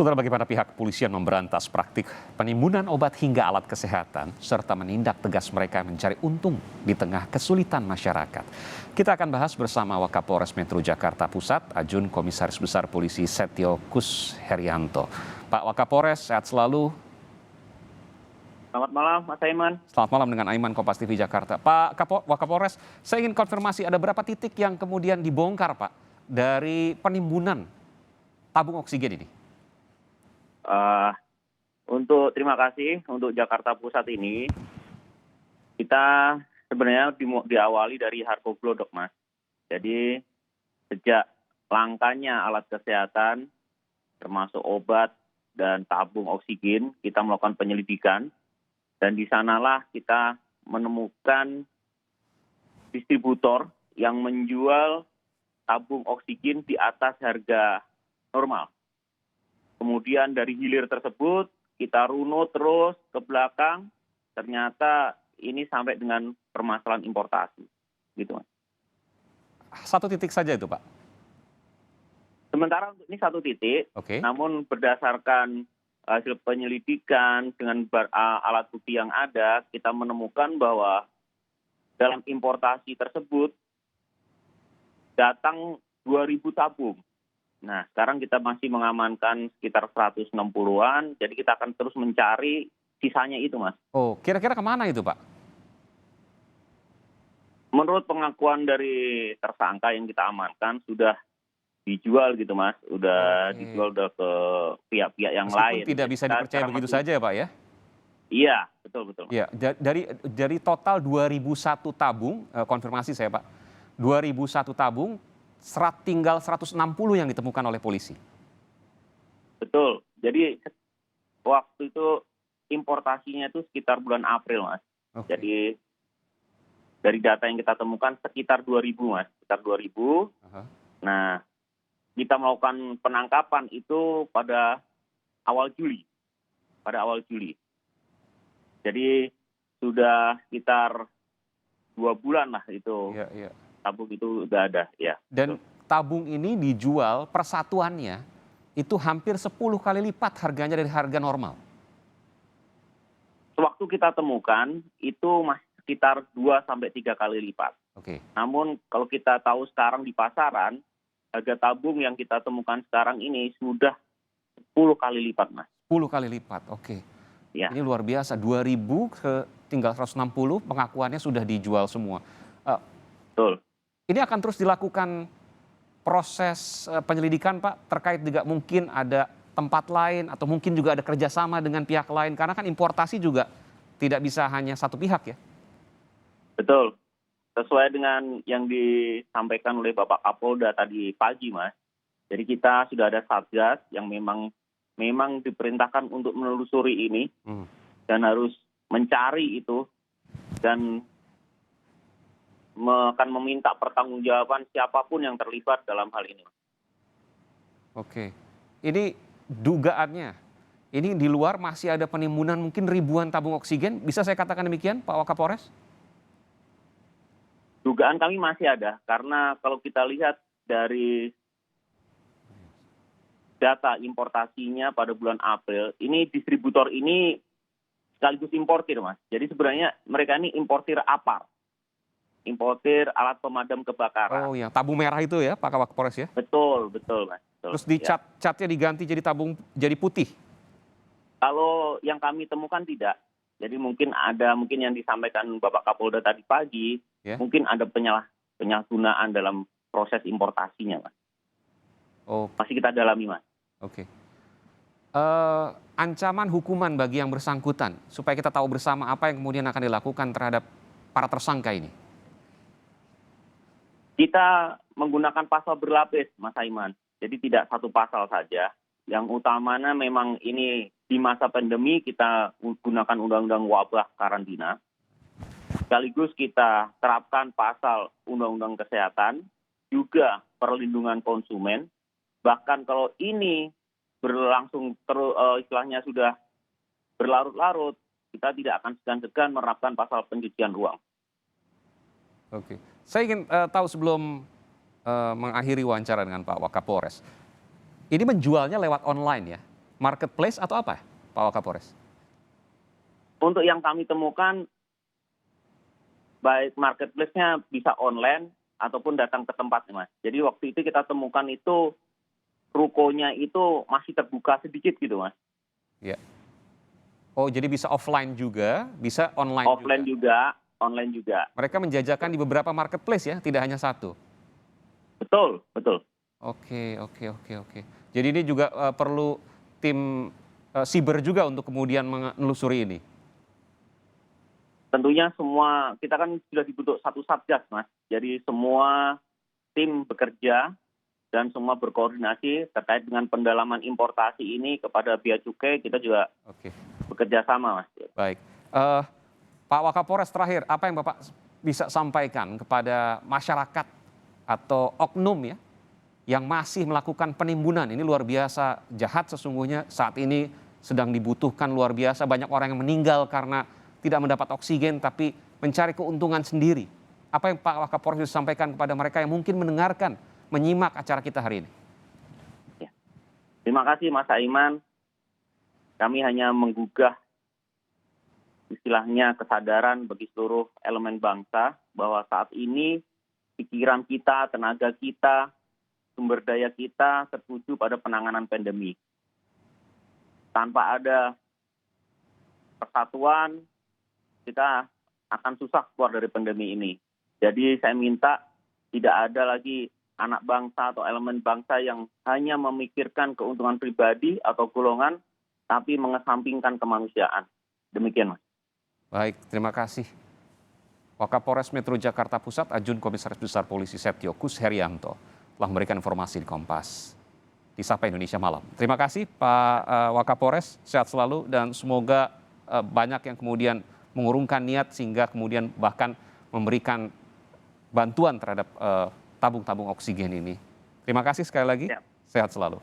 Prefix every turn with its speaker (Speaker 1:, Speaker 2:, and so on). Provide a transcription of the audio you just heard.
Speaker 1: Saudara, bagaimana pihak kepolisian memberantas praktik penimbunan obat hingga alat kesehatan serta menindak tegas mereka yang mencari untung di tengah kesulitan masyarakat. Kita akan bahas bersama Wakapolres Metro Jakarta Pusat, Ajun Komisaris Besar Polisi Setio Kus Herianto. Pak Wakapolres, sehat selalu.
Speaker 2: Selamat malam, Mas Aiman.
Speaker 1: Selamat malam dengan Aiman, Kompas TV Jakarta. Pak Wakapolres, saya ingin konfirmasi ada berapa titik yang kemudian dibongkar, Pak, dari penimbunan tabung oksigen ini?
Speaker 2: Terima kasih untuk Jakarta Pusat ini, kita sebenarnya diawali dari Harkoglodok, Mas. Jadi sejak langkanya alat kesehatan, termasuk obat dan tabung oksigen, kita melakukan penyelidikan. Dan di sanalah kita menemukan distributor yang menjual tabung oksigen di atas harga normal. Kemudian dari hilir tersebut kita runut terus ke belakang, ternyata ini sampai dengan permasalahan importasi. Gitu, Mas.
Speaker 1: Satu titik saja itu, Pak?
Speaker 2: Sementara ini satu titik, namun berdasarkan hasil penyelidikan dengan alat bukti yang ada, kita menemukan bahwa dalam importasi tersebut datang 2.000 tabung. Nah, sekarang kita masih mengamankan sekitar 160-an, jadi kita akan terus mencari sisanya itu, Mas.
Speaker 1: Oh, kira-kira kemana itu, Pak?
Speaker 2: Menurut pengakuan dari tersangka yang kita amankan, sudah dijual gitu, Mas. Dijual ke pihak-pihak yang lain.
Speaker 1: Tidak bisa dipercaya begitu saja ya, Pak, ya?
Speaker 2: Iya, betul.
Speaker 1: Ya, dari total 2001 tabung, konfirmasi saya, Pak, 2001 tabung, tinggal 160 yang ditemukan oleh polisi.
Speaker 2: Betul. Jadi waktu itu importasinya itu sekitar bulan April, Mas. Jadi dari data yang kita temukan sekitar 2.000, Mas. Sekitar 2.000. Nah, kita melakukan penangkapan itu pada awal Juli. Jadi sudah sekitar 2 bulan lah itu.
Speaker 1: Iya.
Speaker 2: Tabung itu udah ada, ya.
Speaker 1: Dan tabung ini dijual persatuannya itu hampir 10 kali lipat harganya dari harga normal.
Speaker 2: Sewaktu kita temukan itu masih sekitar 2-3 kali lipat. Namun kalau kita tahu sekarang di pasaran, harga tabung yang kita temukan sekarang ini sudah 10 kali lipat, Mas.
Speaker 1: 10 kali lipat, Ya. Ini luar biasa, 2.000 ke tinggal 160, pengakuannya sudah dijual semua.
Speaker 2: Betul.
Speaker 1: Ini akan terus dilakukan proses penyelidikan, Pak, terkait juga mungkin ada tempat lain atau mungkin juga ada kerjasama dengan pihak lain, karena kan importasi juga tidak bisa hanya satu pihak, ya?
Speaker 2: Betul. Sesuai dengan yang disampaikan oleh Bapak Kapolda tadi pagi, Mas. Jadi kita sudah ada satgas yang memang diperintahkan untuk menelusuri ini dan harus mencari itu dan akan meminta pertanggungjawaban siapapun yang terlibat dalam hal ini.
Speaker 1: Ini dugaannya, ini di luar masih ada penimbunan mungkin ribuan tabung oksigen, bisa saya katakan demikian, Pak Wakapolres?
Speaker 2: Dugaan kami masih ada, karena kalau kita lihat dari data importasinya pada bulan April, ini distributor ini sekaligus importir, Mas. Jadi sebenarnya mereka ini importir APAR. Importir alat pemadam kebakaran.
Speaker 1: Oh, yang tabung merah itu ya, Pak Wakapolres, ya?
Speaker 2: Betul, Mas.
Speaker 1: Terus catnya diganti jadi jadi putih?
Speaker 2: Kalau yang kami temukan tidak. Jadi mungkin yang disampaikan Bapak Kapolda tadi pagi, mungkin ada penyalahgunaan dalam proses importasinya, Mas. Masih kita dalami, Mas.
Speaker 1: Ancaman hukuman bagi yang bersangkutan, supaya kita tahu bersama apa yang kemudian akan dilakukan terhadap para tersangka ini.
Speaker 2: Kita menggunakan pasal berlapis, Mas Aiman. Jadi tidak satu pasal saja. Yang utamanya memang ini di masa pandemi kita gunakan undang-undang wabah karantina. Sekaligus kita terapkan pasal undang-undang kesehatan, juga perlindungan konsumen. Bahkan kalau ini berlangsung istilahnya sudah berlarut-larut, kita tidak akan segan-segan menerapkan pasal pencucian uang.
Speaker 1: Saya ingin tahu sebelum mengakhiri wawancara dengan Pak Wakapolres. Ini menjualnya lewat online, ya? marketplace atau apa, Pak Wakapolres?
Speaker 2: Untuk yang kami temukan, baik marketplace-nya bisa online ataupun datang ke tempatnya, Mas. Jadi waktu itu kita temukan itu rukonya itu masih terbuka sedikit gitu, Mas.
Speaker 1: Ya. Oh, jadi bisa offline juga, bisa online
Speaker 2: Offline juga, online juga.
Speaker 1: Mereka menjajakan di beberapa marketplace ya, tidak hanya satu.
Speaker 2: Betul, betul.
Speaker 1: Oke. Jadi ini juga perlu tim siber juga untuk kemudian menelusuri ini.
Speaker 2: Tentunya semua, kita kan sudah dibentuk satu satgas, Mas. Jadi semua tim bekerja dan semua berkoordinasi terkait dengan pendalaman importasi ini kepada Bea Cukai, kita juga
Speaker 1: Oke,
Speaker 2: bekerja sama, Mas.
Speaker 1: baik. Pak Wakapolres, terakhir, apa yang Bapak bisa sampaikan kepada masyarakat atau oknum ya, yang masih melakukan penimbunan? Ini luar biasa jahat sesungguhnya, saat ini sedang dibutuhkan luar biasa, banyak orang yang meninggal karena tidak mendapat oksigen tapi mencari keuntungan sendiri. Apa yang Pak Wakapolres bisa sampaikan kepada mereka yang mungkin mendengarkan, menyimak acara kita hari ini?
Speaker 2: Ya. Terima kasih, Mas Aiman. Kami hanya menggugah istilahnya kesadaran bagi seluruh elemen bangsa bahwa saat ini pikiran kita, tenaga kita, sumber daya kita tertuju pada penanganan pandemi. Tanpa ada persatuan, kita akan susah keluar dari pandemi ini. Jadi saya minta tidak ada lagi anak bangsa atau elemen bangsa yang hanya memikirkan keuntungan pribadi atau golongan, tapi mengesampingkan kemanusiaan. Demikian, Mas.
Speaker 1: Baik, terima kasih. Wakapolres Metro Jakarta Pusat, Ajun Komisaris Besar Polisi Setio Kus Herianto telah memberikan informasi di Kompas di Sapa Indonesia Malam. Terima kasih Pak Wakapolres, sehat selalu dan semoga banyak yang kemudian mengurungkan niat sehingga kemudian bahkan memberikan bantuan terhadap tabung-tabung oksigen ini. Terima kasih sekali lagi, sehat selalu.